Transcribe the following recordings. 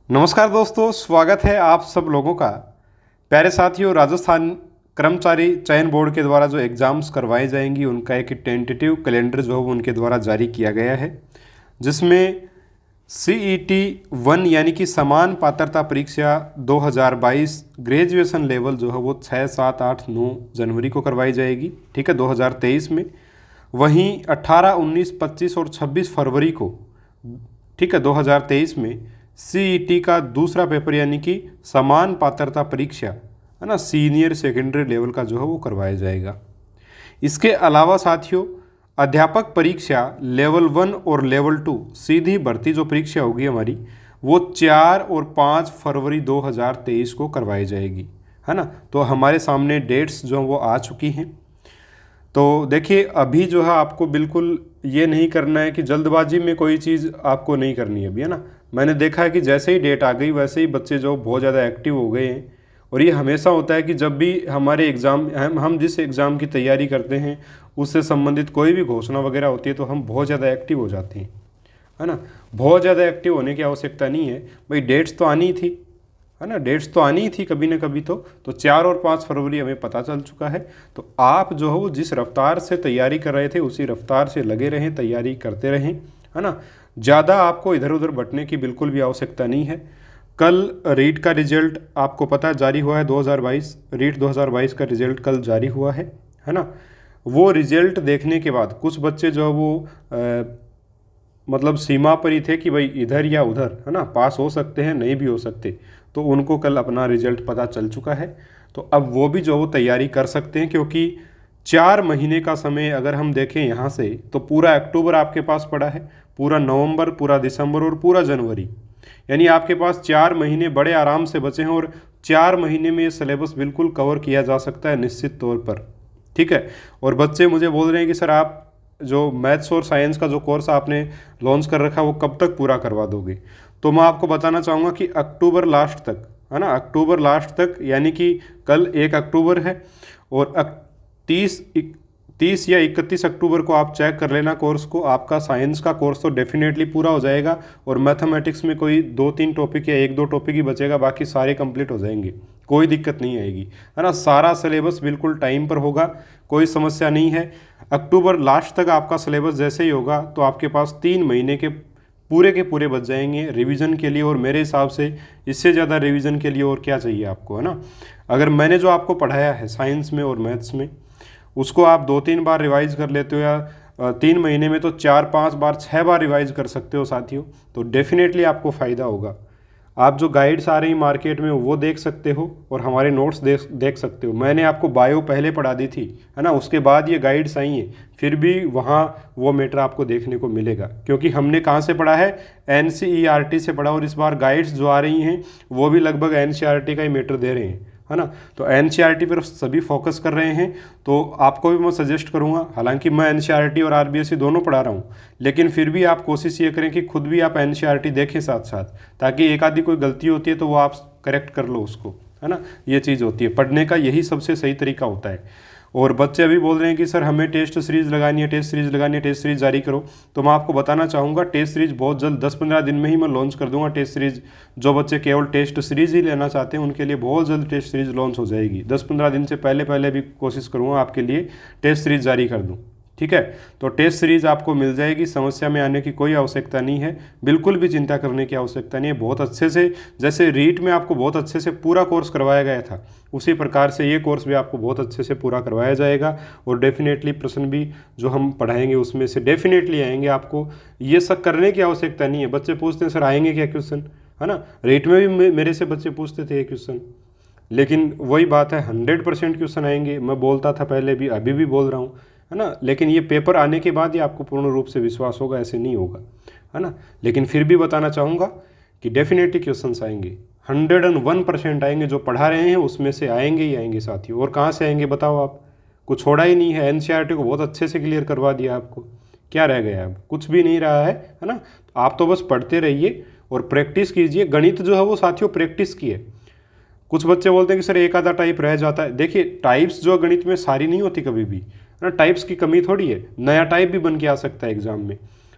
नमस्कार दोस्तों, स्वागत है आप सब लोगों का। प्यारे साथियों, राजस्थान कर्मचारी चयन बोर्ड के द्वारा जो एग्ज़ाम्स करवाई जाएंगी उनका एक टेंटेटिव कैलेंडर जो है उनके द्वारा जारी किया गया है, जिसमें CET 1 यानी कि समान पात्रता परीक्षा 2022 ग्रेजुएशन लेवल जो है वो 6, 7, 8, 9 जनवरी को करवाई जाएगी। ठीक है, 2023 में। वहीं 18, 19, 25 और 26 फरवरी को, ठीक है, 2023 में CET का दूसरा पेपर यानी कि समान पात्रता परीक्षा है ना, सीनियर सेकेंडरी लेवल का जो है वो करवाया जाएगा। इसके अलावा साथियों, अध्यापक परीक्षा लेवल 1 और लेवल 2 सीधी भर्ती जो परीक्षा होगी हमारी, वो 4 और 5 फरवरी 2023 को करवाई जाएगी, है ना। तो हमारे सामने डेट्स जो वो आ चुकी हैं। तो देखिए, अभी जो है आपको बिल्कुल ये नहीं करना है कि जल्दबाजी में कोई चीज़ आपको नहीं करनी है अभी, है ना। मैंने देखा है कि जैसे ही डेट आ गई वैसे ही बच्चे जो बहुत ज़्यादा एक्टिव हो गए हैं। और ये हमेशा होता है कि जब भी हमारे एग्ज़ाम हम जिस एग्ज़ाम की तैयारी करते हैं उससे संबंधित कोई भी घोषणा वगैरह होती है तो हम बहुत ज़्यादा एक्टिव हो जाते हैं, है ना। बहुत ज़्यादा एक्टिव होने की आवश्यकता नहीं है भाई, डेट्स तो आनी थी, है ना। डेट्स तो आनी ही थी कभी ना कभी तो 4 और 5 फरवरी हमें पता चल चुका है। तो आप जो हो जिस रफ्तार से तैयारी कर रहे थे उसी रफ्तार से लगे रहें, तैयारी करते रहें, है ना। ज़्यादा आपको इधर उधर बटने की बिल्कुल भी आवश्यकता नहीं है। कल रीट का रिजल्ट आपको पता है जारी हुआ है, 2022 रीट 2022 का रिजल्ट कल जारी हुआ है ना। वो रिजल्ट देखने के बाद कुछ बच्चे जो है वो मतलब सीमा पर ही थे कि भाई इधर या उधर, है ना, पास हो सकते हैं नहीं भी हो सकते। तो उनको कल अपना रिजल्ट पता चल चुका है। तो अब वो भी जो वो तैयारी कर सकते हैं, क्योंकि 4 महीने का समय अगर हम देखें यहाँ से तो पूरा अक्टूबर आपके पास पड़ा है, पूरा नवंबर, पूरा दिसंबर और पूरा जनवरी, यानी आपके पास 4 महीने बड़े आराम से बचे हैं। और 4 महीने में ये सिलेबस बिल्कुल कवर किया जा सकता है निश्चित तौर पर। ठीक है। और बच्चे मुझे बोल रहे हैं कि सर आप जो मैथ्स और साइंस का जो कोर्स आपने लॉन्च कर रखा है वो कब तक पूरा करवा दोगे। तो मैं आपको बताना चाहूँगा कि अक्टूबर लास्ट तक, है ना, अक्टूबर लास्ट तक, यानी कि कल 1 अक्टूबर है और 30 या 31 अक्टूबर को आप चेक कर लेना कोर्स को। आपका साइंस का कोर्स तो डेफिनेटली पूरा हो जाएगा और मैथमेटिक्स में कोई 2-3 टॉपिक या 1-2 टॉपिक ही बचेगा, बाकी सारे कंप्लीट हो जाएंगे, कोई दिक्कत नहीं आएगी, है ना। सारा सिलेबस बिल्कुल टाइम पर होगा, कोई समस्या नहीं है। अक्टूबर लास्ट तक आपका सिलेबस जैसे ही होगा तो आपके पास 3 महीने के पूरे बच जाएंगे रिवीजन के लिए। और मेरे हिसाब से इससे ज़्यादा रिवीजन के लिए और क्या चाहिए आपको, है ना। अगर मैंने जो आपको पढ़ाया है साइंस में और मैथ्स में उसको आप 2-3 बार रिवाइज कर लेते हो, या 3 महीने में तो 4-5 बार 6 बार रिवाइज कर सकते हो साथियों, तो डेफिनेटली आपको फ़ायदा होगा। आप जो गाइड्स आ रही हैं मार्केट में वो देख सकते हो और हमारे नोट्स देख सकते हो। मैंने आपको बायो पहले पढ़ा दी थी, है ना, उसके बाद ये गाइड्स आई हैं, फिर भी वहाँ वो मैटर आपको देखने को मिलेगा, क्योंकि हमने कहाँ से पढ़ा है, NCERT से पढ़ा। और इस बार गाइड्स जो आ रही हैं वो भी लगभग NCERT का ही मैटर दे रहे हैं, है ना। तो NCERT पर सभी फोकस कर रहे हैं। तो आपको भी मैं सजेस्ट करूंगा, हालांकि मैं NCERT और RBSE दोनों पढ़ा रहा हूं, लेकिन फिर भी आप कोशिश ये करें कि खुद भी आप NCERT देखें साथ साथ, ताकि एक आधी कोई गलती होती है तो वो आप करेक्ट कर लो उसको, है ना। ये चीज़ होती है पढ़ने का, यही सबसे सही तरीका होता है। और बच्चे अभी बोल रहे हैं कि सर हमें टेस्ट सीरीज़ लगानी है, टेस्ट सीरीज़ लगानी है, टेस्ट सीरीज़ जारी करो। तो मैं आपको बताना चाहूँगा टेस्ट सीरीज़ बहुत जल्द 10-15 दिन में ही मैं लॉन्च कर दूंगा टेस्ट सीरीज़। जो बच्चे केवल टेस्ट सीरीज़ ही लेना चाहते हैं उनके लिए बहुत जल्द टेस्ट सीरीज़ लॉन्च हो जाएगी। 10-15 दिन से पहले भी कोशिश करूँगा आपके लिए टेस्ट सीरीज़ जारी कर दूँ। ठीक है, तो टेस्ट सीरीज़ आपको मिल जाएगी, समस्या में आने की कोई आवश्यकता नहीं है, बिल्कुल भी चिंता करने की आवश्यकता नहीं है। बहुत अच्छे से, जैसे रीट में आपको बहुत अच्छे से पूरा कोर्स करवाया गया था, उसी प्रकार से ये कोर्स भी आपको बहुत अच्छे से पूरा करवाया जाएगा। और डेफिनेटली प्रश्न भी जो हम पढ़ाएंगे उसमें से डेफिनेटली आएंगे। आपको ये सब करने की आवश्यकता नहीं है। बच्चे पूछते हैं सर आएंगे क्या क्वेश्चन, है ना। रीट में भी मेरे से बच्चे पूछते थे ये क्वेश्चन, लेकिन वही बात है 100% क्वेश्चन आएंगे। मैं बोलता था पहले भी, अभी भी बोल रहा हूँ, है ना। लेकिन ये पेपर आने के बाद ही आपको पूर्ण रूप से विश्वास होगा, ऐसे नहीं होगा, है ना। लेकिन फिर भी बताना चाहूँगा कि डेफिनेटली क्वेश्चंस आएंगे, 101% आएंगे। जो पढ़ा रहे हैं उसमें से आएंगे ही आएंगे साथियों। और कहाँ से आएंगे बताओ आप, कुछ छोड़ा ही नहीं है। NCERT को बहुत अच्छे से क्लियर करवा दिया आपको, क्या रह गया अब, कुछ भी नहीं रहा है ना। आप तो बस पढ़ते रहिए और प्रैक्टिस कीजिए। गणित जो है वो साथियों प्रैक्टिस की है। कुछ बच्चे बोलते हैं कि सर एक आधा टाइप रह जाता है। देखिए टाइप्स जो गणित में सारी नहीं होती कभी भी, है ना। टाइप्स की कमी थोड़ी है, नया टाइप भी बन के आ सकता है एग्जाम में,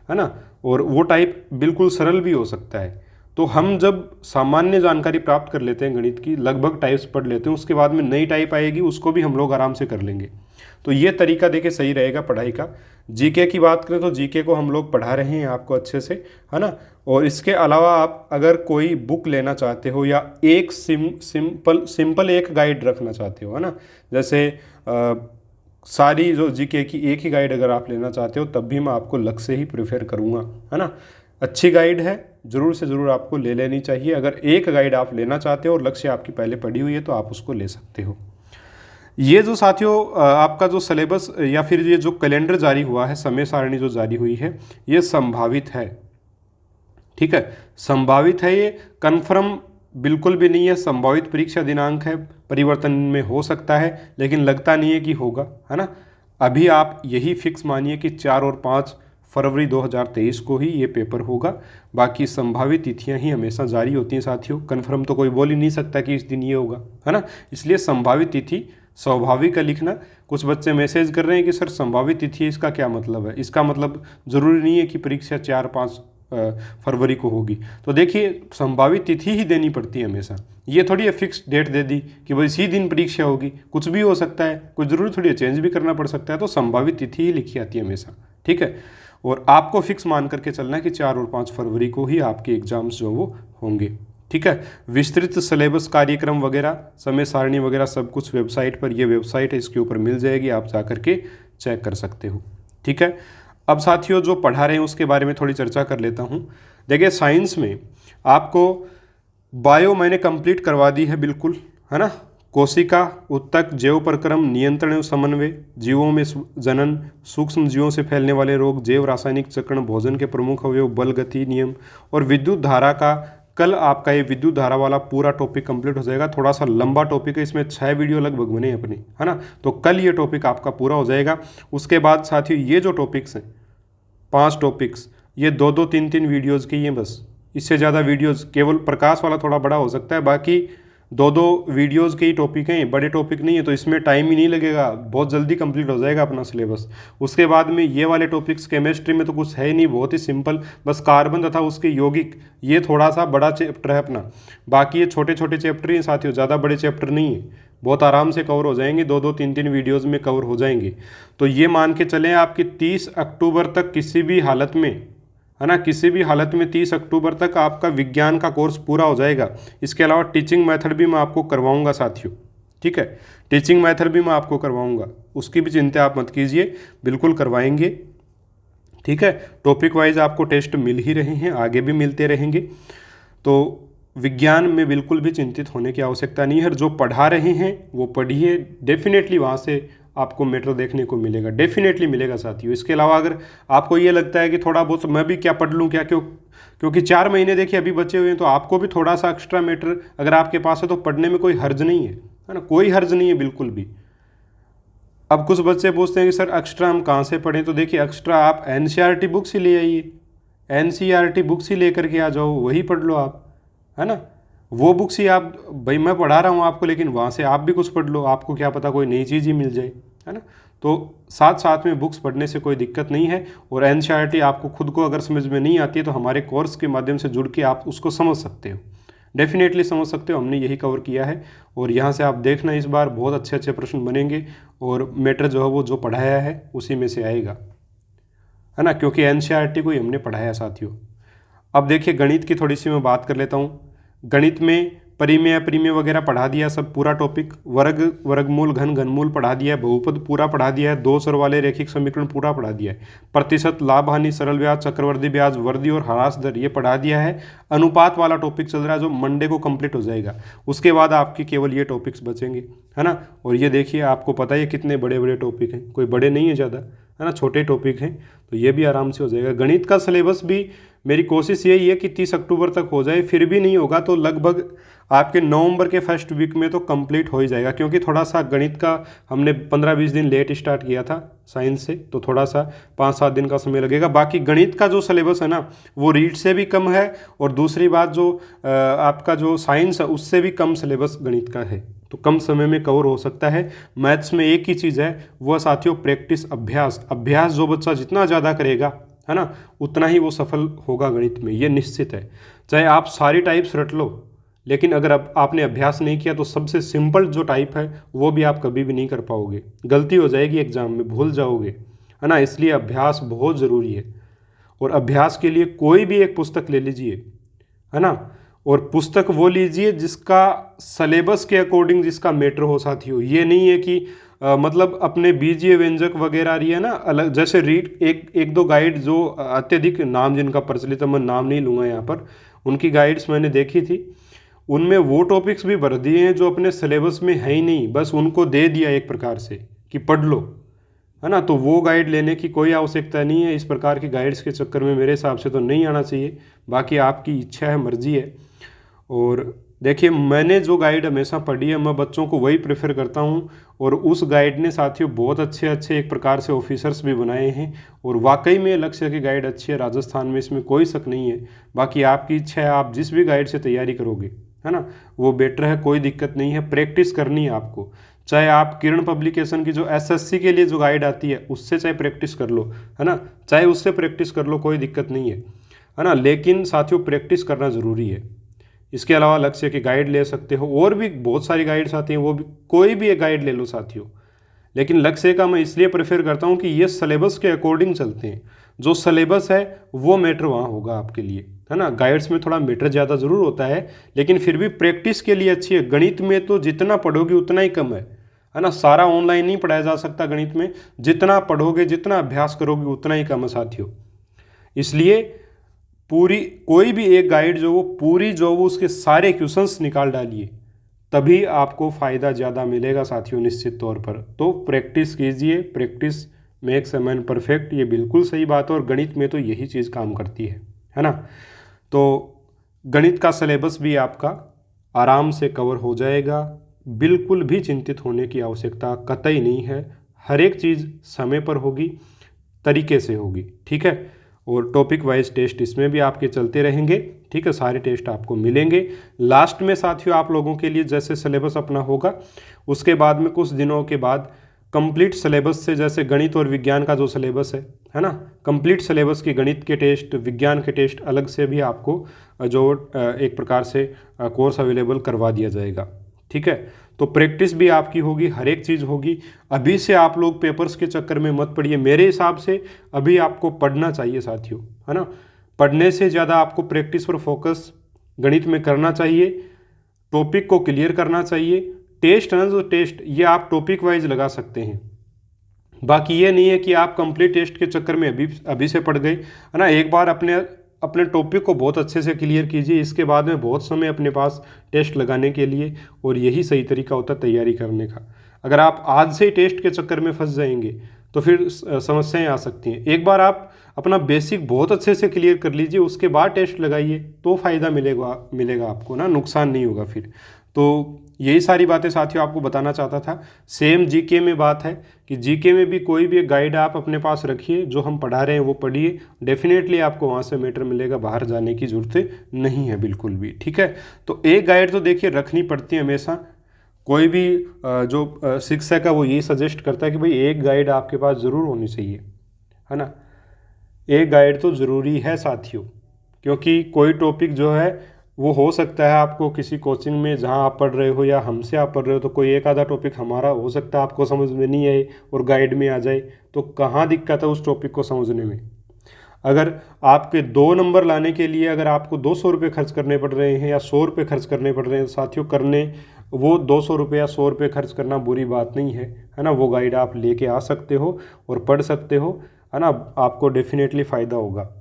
है ना। और वो टाइप बिल्कुल सरल भी हो सकता है। तो हम जब सामान्य जानकारी प्राप्त कर लेते हैं गणित की, लगभग टाइप्स पढ़ लेते हैं, उसके बाद में नई टाइप आएगी उसको भी हम लोग आराम से कर लेंगे। तो ये तरीका देखिए सही रहेगा पढ़ाई का। जीके की बात करें तो जीके को हम लोग पढ़ा रहे हैं आपको अच्छे से, है ना। और इसके अलावा आप अगर कोई बुक लेना चाहते हो या एक सिंपल एक गाइड रखना चाहते हो, है ना, जैसे सारी जो जीके की एक ही गाइड अगर आप लेना चाहते हो तब भी मैं आपको लक्ष्य से ही प्रेफर करूँगा, है ना। अच्छी गाइड है, ज़रूर से ज़रूर आपको ले लेनी चाहिए। अगर एक गाइड आप लेना चाहते हो और लक्ष्य आपकी पहले पढ़ी हुई है तो आप उसको ले सकते हो। ये जो साथियों आपका जो सिलेबस या फिर ये जो कैलेंडर जारी हुआ है, समय सारणी जो जारी हुई है, ये संभावित है, ठीक है, संभावित है, ये कंफर्म बिल्कुल भी नहीं है। संभावित परीक्षा दिनांक है, परिवर्तन में हो सकता है, लेकिन लगता नहीं है कि होगा, है ना। अभी आप यही फिक्स मानिए कि 4 और 5 फरवरी 2023 को ही ये पेपर होगा। बाकी संभावित तिथियां ही हमेशा जारी होती हैं साथियों, कन्फर्म तो कोई बोल ही नहीं सकता कि इस दिन ये होगा, है ना। इसलिए संभावित तिथि स्वाभाविक है लिखना। कुछ बच्चे मैसेज कर रहे हैं कि सर संभावित तिथि है, इसका क्या मतलब है? इसका मतलब ज़रूरी नहीं है कि परीक्षा 4-5 फरवरी को होगी। तो देखिए संभावित तिथि ही देनी पड़ती है हमेशा, ये थोड़ी है फिक्स डेट दे दी कि भाई इसी दिन परीक्षा होगी, कुछ भी हो सकता है, कोई ज़रूरी थोड़ी है, चेंज भी करना पड़ सकता है। तो संभावित तिथि ही लिखी आती है हमेशा, ठीक है। और आपको फिक्स मान करके चलना है कि 4 और 5 फरवरी को ही आपके एग्जाम्स जो वो होंगे, ठीक है। विस्तृत सिलेबस, कार्यक्रम वगैरह, समय सारणी वगैरह सब कुछ वेबसाइट पर, ये वेबसाइट है इसके ऊपर मिल जाएगी, आप जा करके चेक कर सकते हो, ठीक है। अब साथियों जो पढ़ा रहे हैं उसके बारे में थोड़ी चर्चा कर लेता हूँ। देखिए साइंस में आपको बायो मैंने कंप्लीट करवा दी है बिल्कुल, है ना। कोशिका, उत्तक, जैव प्रक्रम, नियंत्रण एवं समन्वय, जीवों में जनन, सूक्ष्म जीवों से फैलने वाले रोग, जैव रासायनिक चक्रण, भोजन के प्रमुख अवयव, बल, गति, नियम और विद्युत धारा का, कल आपका ये विद्युत धारा वाला पूरा टॉपिक कंप्लीट हो जाएगा। थोड़ा सा लंबा टॉपिक है, इसमें 6 वीडियो लगभग बने अपनी, है ना। तो कल ये टॉपिक आपका पूरा हो जाएगा। उसके बाद साथियों ये जो टॉपिक्स हैं 5 टॉपिक्स, ये 2-2, 3-3 वीडियोज़ की हैं बस, इससे ज़्यादा वीडियोज़ केवल प्रकाश वाला थोड़ा बड़ा हो सकता है, बाकी 2-2 वीडियोज़ के ही टॉपिक हैं, बड़े टॉपिक नहीं है। तो इसमें टाइम ही नहीं लगेगा, बहुत जल्दी कंप्लीट हो जाएगा अपना सिलेबस। उसके बाद में ये वाले टॉपिक्स, केमिस्ट्री में तो कुछ है ही नहीं, बहुत ही सिंपल, बस कार्बन तथा उसके यौगिक, ये थोड़ा सा बड़ा चैप्टर है अपना। बाकी ये छोटे छोटे चैप्टर हैं साथियों, ज़्यादा बड़े चैप्टर नहीं है, बहुत आराम से कवर हो जाएंगे, 2-2, 3-3 वीडियोज़ में कवर हो जाएंगे। तो ये मान के चलें आपकी 30 अक्टूबर तक किसी भी हालत में, है ना, किसी भी हालत में 30 अक्टूबर तक आपका विज्ञान का कोर्स पूरा हो जाएगा। इसके अलावा टीचिंग मेथड भी मैं आपको करवाऊंगा साथियों, ठीक है, टीचिंग मेथड भी मैं आपको करवाऊंगा, उसकी भी चिंता आप मत कीजिए, बिल्कुल करवाएंगे, ठीक है। टॉपिक वाइज आपको टेस्ट मिल ही रहे हैं, आगे भी मिलते रहेंगे। तो विज्ञान में बिल्कुल भी चिंतित होने की आवश्यकता नहीं है। जो पढ़ा रहे हैं वो पढ़िए, डेफिनेटली वहाँ से आपको मैटर देखने को मिलेगा, डेफिनेटली मिलेगा साथियों। इसके अलावा अगर आपको ये लगता है कि थोड़ा बहुत मैं भी क्या पढ़ लूँ क्या, क्योंकि 4 महीने देखिए अभी बचे हुए हैं, तो आपको भी थोड़ा सा एक्स्ट्रा मैटर अगर आपके पास है तो पढ़ने में कोई हर्ज नहीं है ना, कोई हर्ज नहीं है बिल्कुल भी। अब कुछ बच्चे पूछते हैं कि सर एक्स्ट्रा हम कहाँ से पढ़ें, तो देखिए एक्स्ट्रा आप NCERT बुक्स ही ले आइए, NCERT बुक्स ही लेकर के आ जाओ, वही पढ़ लो आप, है ना। वो बुक्स ही आप, भाई मैं पढ़ा रहा हूँ आपको, लेकिन वहाँ से आप भी कुछ पढ़ लो, आपको क्या पता कोई नई चीज़ ही मिल जाए, है ना। तो साथ साथ में बुक्स पढ़ने से कोई दिक्कत नहीं है। और NCERT आपको खुद को अगर समझ में नहीं आती है तो हमारे कोर्स के माध्यम से जुड़ के आप उसको समझ सकते हो, डेफिनेटली समझ सकते हो, हमने यही कवर किया है। और यहाँ से आप देखना इस बार बहुत अच्छे अच्छे प्रश्न बनेंगे और मैटर जो है वो जो पढ़ाया है उसी में से आएगा, है ना, क्योंकि NCERT को ही हमने पढ़ाया साथियों। अब देखिए गणित की थोड़ी सी मैं बात कर लेता हूँ। गणित में परिमेय अपरिमेय वगैरह पढ़ा दिया सब, पूरा टॉपिक, वर्ग, वर्गमूल, घन, घनमूल पढ़ा दिया है, बहुपद पूरा पढ़ा दिया है, 2 चर वाले रैखिक समीकरण पूरा पढ़ा दिया है, प्रतिशत, लाभ हानि, सरल ब्याज, चक्रवर्ती ब्याज, वृद्धि और ह्रास दर ये पढ़ा दिया है। अनुपात वाला टॉपिक चल रहा है जो मंडे को कंप्लीट हो जाएगा। उसके बाद आपके केवल ये टॉपिक्स बचेंगे, है ना। और ये देखिए आपको पता है कितने बड़े बड़े टॉपिक हैं, कोई बड़े नहीं है ज़्यादा, है ना, छोटे टॉपिक हैं, तो ये भी आराम से हो जाएगा। गणित का सिलेबस भी मेरी कोशिश यही है कि 30 अक्टूबर तक हो जाए, फिर भी नहीं होगा तो लगभग आपके नवंबर के फर्स्ट वीक में तो कंप्लीट हो ही जाएगा, क्योंकि थोड़ा सा गणित का हमने 15-20 दिन लेट स्टार्ट किया था साइंस से, तो थोड़ा सा 5-7 दिन का समय लगेगा। बाकी गणित का जो सिलेबस है ना वो रीड से भी कम है, और दूसरी बात जो आपका जो साइंस है उससे भी कम सिलेबस गणित का है, तो कम समय में कवर हो सकता है। मैथ्स में एक ही चीज़ है, वह साथियों प्रैक्टिस, अभ्यास जो बच्चा जितना ज़्यादा करेगा, है ना, उतना ही वो सफल होगा गणित में, ये निश्चित है। चाहे आप सारी टाइप्स रट लो, लेकिन अगर अब आपने अभ्यास नहीं किया तो सबसे सिंपल जो टाइप है वो भी आप कभी भी नहीं कर पाओगे, गलती हो जाएगी एग्जाम में, भूल जाओगे, है ना। इसलिए अभ्यास बहुत ज़रूरी है। और अभ्यास के लिए कोई भी एक पुस्तक ले लीजिए, है ना। और पुस्तक वो लीजिए जिसका सिलेबस के अकॉर्डिंग जिसका मैटर हो साथियों। ये नहीं है कि मतलब अपने बीजीय व्यंजक वगैरह रही है ना अलग, जैसे रीड एक दो गाइड जो अत्यधिक नाम जिनका प्रचलित है, मैं नाम नहीं लूँगा यहाँ पर, उनकी गाइड्स मैंने देखी थी, उनमें वो टॉपिक्स भी भर दिए हैं जो अपने सिलेबस में है ही नहीं, बस उनको दे दिया एक प्रकार से कि पढ़ लो, है ना। तो वो गाइड लेने की कोई आवश्यकता नहीं है। इस प्रकार की गाइड्स के चक्कर में मेरे हिसाब से तो नहीं आना चाहिए, बाकी आपकी इच्छा है, मर्जी है। और देखिए, मैंने जो गाइड हमेशा पढ़ी है मैं बच्चों को वही प्रेफर करता हूँ, और उस गाइड ने साथियों बहुत अच्छे अच्छे एक प्रकार से ऑफिसर्स भी बनाए हैं, और वाकई में लक्ष्य की गाइड अच्छी है राजस्थान में, इसमें कोई शक नहीं है। बाकी आपकी इच्छा है, आप जिस भी गाइड से तैयारी करोगे, है ना, वो बेटर है, कोई दिक्कत नहीं है। प्रैक्टिस करनी है आपको, चाहे आप किरण पब्लिकेशन की जो एसएससी के लिए जो गाइड आती है उससे चाहे प्रैक्टिस कर लो, है ना, चाहे उससे प्रैक्टिस कर लो, कोई दिक्कत नहीं है ना। लेकिन साथियों प्रैक्टिस करना ज़रूरी है। इसके अलावा लक्ष्य की गाइड ले सकते हो, और भी बहुत सारी गाइड्स आती हैं, वो भी कोई भी एक गाइड ले लो साथियों। लेकिन लक्ष्य का मैं इसलिए प्रेफर करता हूँ कि ये सिलेबस के अकॉर्डिंग चलते हैं, जो सिलेबस है वो मैटर वहाँ होगा आपके लिए, है ना। गाइड्स में थोड़ा मैटर ज़्यादा ज़रूर होता है, लेकिन फिर भी प्रैक्टिस के लिए अच्छी है। गणित में तो जितना पढ़ोगे उतना ही कम है ना। सारा ऑनलाइन नहीं पढ़ाया जा सकता गणित में, जितना पढ़ोगे जितना अभ्यास करोगे उतना ही कम है साथियों। इसलिए पूरी कोई भी एक गाइड जो वो पूरी जो वो उसके सारे क्वेश्चंस निकाल डालिए, तभी आपको फ़ायदा ज़्यादा मिलेगा साथियों, निश्चित तौर पर। तो प्रैक्टिस कीजिए, practice makes a man perfect, ये बिल्कुल सही बात है, और गणित में तो यही चीज़ काम करती है ना। तो गणित का सिलेबस भी आपका आराम से कवर हो जाएगा, बिल्कुल भी चिंतित होने की आवश्यकता कतई नहीं है। हर एक चीज़ समय पर होगी, तरीके से होगी, ठीक है। और टॉपिक वाइज टेस्ट इसमें भी आपके चलते रहेंगे, ठीक है, सारे टेस्ट आपको मिलेंगे। लास्ट में साथियों आप लोगों के लिए जैसे सिलेबस अपना होगा, उसके बाद में कुछ दिनों के बाद कंप्लीट सिलेबस से, जैसे गणित और विज्ञान का जो सिलेबस है ना, कंप्लीट सिलेबस की गणित के टेस्ट, विज्ञान के टेस्ट अलग से भी आपको जो एक प्रकार से कोर्स अवेलेबल करवा दिया जाएगा, ठीक है। तो प्रैक्टिस भी आपकी होगी, हर एक चीज़ होगी। अभी से आप लोग पेपर्स के चक्कर में मत पड़िए, मेरे हिसाब से अभी आपको पढ़ना चाहिए साथियों, है ना। पढ़ने से ज़्यादा आपको प्रैक्टिस पर फोकस गणित में करना चाहिए, टॉपिक को क्लियर करना चाहिए। टेस्ट है ना, जो टेस्ट ये आप टॉपिक वाइज लगा सकते हैं, बाकी ये नहीं है कि आप कंप्लीट टेस्ट के चक्कर में अभी से पढ़ गए, है ना। एक बार अपने अपने टॉपिक को बहुत अच्छे से क्लियर कीजिए, इसके बाद में बहुत समय अपने पास टेस्ट लगाने के लिए, और यही सही तरीका होता है तैयारी करने का। अगर आप आज से ही टेस्ट के चक्कर में फंस जाएंगे तो फिर समस्याएं आ सकती हैं। एक बार आप अपना बेसिक बहुत अच्छे से क्लियर कर लीजिए, उसके बाद टेस्ट लगाइए, तो फ़ायदा मिलेगा आपको ना, नुकसान नहीं होगा फिर। तो यही सारी बातें साथियों आपको बताना चाहता था। सेम जीके में बात है कि जीके में भी कोई भी एक गाइड आप अपने पास रखिए, जो हम पढ़ा रहे हैं वो पढ़िए, डेफिनेटली आपको वहाँ से मैटर मिलेगा, बाहर जाने की ज़रूरत नहीं है बिल्कुल भी, ठीक है। तो एक गाइड तो देखिए रखनी पड़ती है हमेशा। कोई भी जो शिक्षक है वो ये सजेस्ट करता है कि भाई एक गाइड आपके पास ज़रूर होनी चाहिए, है ना। एक गाइड तो ज़रूरी है साथियों, क्योंकि कोई टॉपिक जो है वो हो सकता है आपको किसी कोचिंग में जहाँ आप पढ़ रहे हो या हमसे आप पढ़ रहे हो, तो कोई एक आधा टॉपिक हमारा हो सकता है आपको समझ में नहीं आए और गाइड में आ जाए, तो कहाँ दिक्कत है उस टॉपिक को समझने में। अगर आपके 2 नंबर लाने के लिए अगर आपको 200 रुपये खर्च करने पड़ रहे हैं या 100 रुपये खर्च करने पड़ रहे हैं साथियों, करने वो 200 रुपये या 100 रुपये खर्च करना बुरी बात नहीं है ना। वो गाइड आप लेके आ सकते हो और पढ़ सकते हो, है ना, आपको डेफिनेटली फ़ायदा होगा।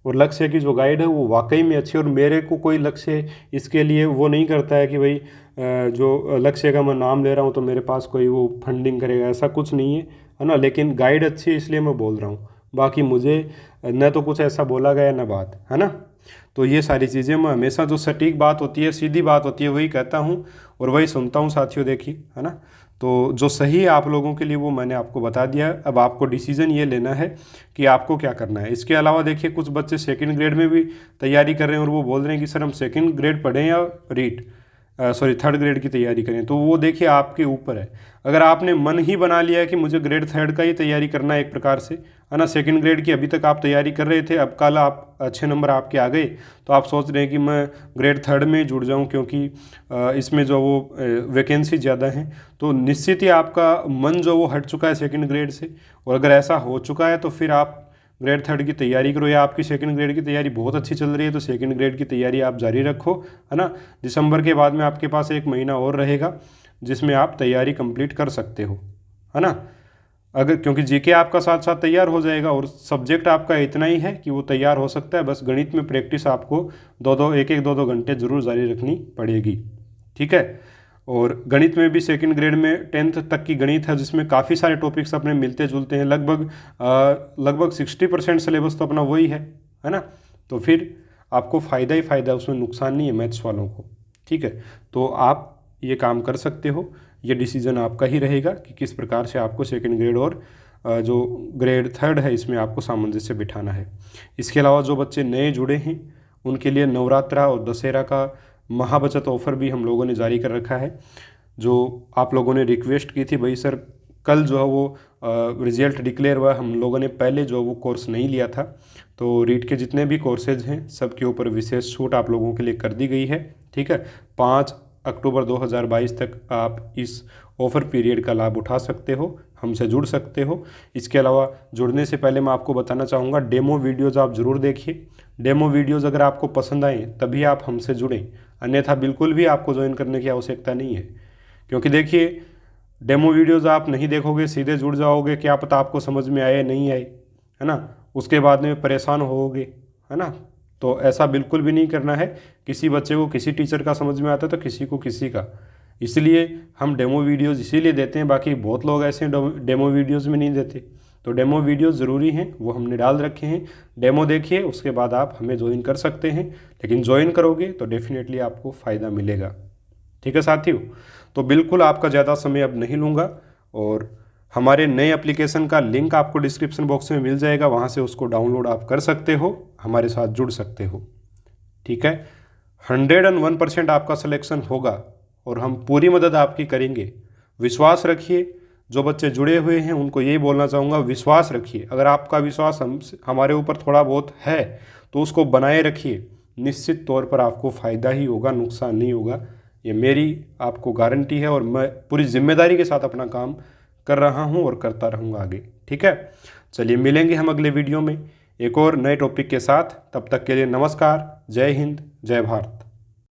और लक्ष्य की जो गाइड है वो वाकई में अच्छी है, और मेरे को कोई लक्ष्य इसके लिए वो नहीं करता है कि भाई जो लक्ष्य का मैं नाम ले रहा हूँ तो मेरे पास कोई वो फंडिंग करेगा, ऐसा कुछ नहीं है ना। लेकिन गाइड अच्छी है इसलिए मैं बोल रहा हूँ, बाकी मुझे न तो कुछ ऐसा बोला गया न बात, है ना। तो ये सारी चीज़ें मैं हमेशा जो सटीक बात होती है, सीधी बात होती है, वही कहता हूँ और वही सुनता हूँ साथियों, देखिए, है ना। तो जो सही है आप लोगों के लिए वो मैंने आपको बता दिया है। अब आपको डिसीजन ये लेना है कि आपको क्या करना है। इसके अलावा देखिए कुछ बच्चे सेकंड ग्रेड में भी तैयारी कर रहे हैं और वो बोल रहे हैं कि सर हम सेकंड ग्रेड पढ़ें या रीट, सॉरी थर्ड ग्रेड की तैयारी करें, तो वो देखिए आपके ऊपर है। अगर आपने मन ही बना लिया है कि मुझे ग्रेड थर्ड का ही तैयारी करना है एक प्रकार से, है ना, सेकंड ग्रेड की अभी तक आप तैयारी कर रहे थे, अब कल आप अच्छे नंबर आपके आ गए तो आप सोच रहे हैं कि मैं ग्रेड थर्ड में जुड़ जाऊं क्योंकि इसमें जो वो वैकेंसी ज़्यादा है, तो निश्चित ही आपका मन जो वो हट चुका है सेकंड ग्रेड से। और अगर ऐसा हो चुका है तो फिर आप ग्रेड थर्ड की तैयारी करो, या आपकी सेकंड ग्रेड की तैयारी बहुत अच्छी चल रही है तो सेकंड ग्रेड की तैयारी आप जारी रखो, है ना। दिसंबर के बाद में आपके पास 1 महीना और रहेगा जिसमें आप तैयारी कंप्लीट कर सकते हो, है ना। अगर क्योंकि जीके आपका साथ साथ तैयार हो जाएगा और सब्जेक्ट आपका इतना ही है कि वो तैयार हो सकता है, बस गणित में प्रैक्टिस आपको एक एक दो घंटे जरूर जारी रखनी पड़ेगी, ठीक है। और गणित में भी सेकंड ग्रेड में 10th तक की गणित है जिसमें काफ़ी सारे टॉपिक्स अपने मिलते जुलते हैं, लगभग 60% सिलेबस तो अपना वही है ना। तो फिर आपको फ़ायदा ही फ़ायदा, उसमें नुकसान नहीं है मैथ्स वालों को, ठीक है। तो आप ये काम कर सकते हो, ये डिसीजन आपका ही रहेगा कि किस प्रकार से आपको सेकंड ग्रेड और जो ग्रेड थर्ड है इसमें आपको सामंजस्य बिठाना है। इसके अलावा जो बच्चे नए जुड़े हैं उनके लिए नवरात्रा और दशहरा का महाबचत ऑफ़र भी हम लोगों ने जारी कर रखा है। जो आप लोगों ने रिक्वेस्ट की थी भाई सर कल जो है वो रिजल्ट डिक्लेयर हुआ, हम लोगों ने पहले जो वो कोर्स नहीं लिया था, तो रीट के जितने भी कोर्सेज हैं सबके ऊपर विशेष छूट आप लोगों के लिए कर दी गई है, ठीक है। 5 अक्टूबर 2022 तक आप इस ऑफ़र पीरियड का लाभ उठा सकते हो, हमसे जुड़ सकते हो। इसके अलावा जुड़ने से पहले मैं आपको बताना चाहूँगा डेमो वीडियोज़ आप ज़रूर देखिए। डेमो वीडियोज़ अगर आपको पसंद आए तभी आप हमसे जुड़ें, अन्यथा बिल्कुल भी आपको ज्वाइन करने की आवश्यकता नहीं है। क्योंकि देखिए डेमो वीडियोज़ आप नहीं देखोगे, सीधे जुड़ जाओगे, क्या पता आपको समझ में आए नहीं आए, है ना, उसके बाद में परेशान होगे, है ना। तो ऐसा बिल्कुल भी नहीं करना है। किसी बच्चे को किसी टीचर का समझ में आता है तो किसी को किसी का, इसलिए हम डेमो वीडियोज़ इसीलिए देते हैं। बाकी बहुत लोग ऐसे डेमो वीडियोज़ में नहीं देते, तो डेमो वीडियोज़ ज़रूरी हैं, वो हमने डाल रखे हैं। डेमो देखिए, उसके बाद आप हमें ज्वाइन कर सकते हैं, लेकिन ज्वाइन करोगे तो डेफिनेटली आपको फ़ायदा मिलेगा, ठीक है साथियों। तो बिल्कुल आपका ज़्यादा समय अब नहीं लूँगा, और हमारे नए एप्लीकेशन का लिंक आपको डिस्क्रिप्शन बॉक्स में मिल जाएगा, वहाँ से उसको डाउनलोड आप कर सकते हो, हमारे साथ जुड़ सकते हो, ठीक है। 101% आपका सिलेक्शन होगा और हम पूरी मदद आपकी करेंगे, विश्वास रखिए। जो बच्चे जुड़े हुए हैं उनको यही बोलना चाहूँगा, विश्वास रखिए। अगर आपका विश्वास हमारे ऊपर थोड़ा बहुत है तो उसको बनाए रखिए, निश्चित तौर पर आपको फ़ायदा ही होगा, नुकसान नहीं होगा, ये मेरी आपको गारंटी है। और मैं पूरी जिम्मेदारी के साथ अपना काम कर रहा हूँ और करता रहूँगा आगे, ठीक है। चलिए मिलेंगे हम अगले वीडियो में एक और नए टॉपिक के साथ, तब तक के लिए नमस्कार, जय हिंद, जय भारत।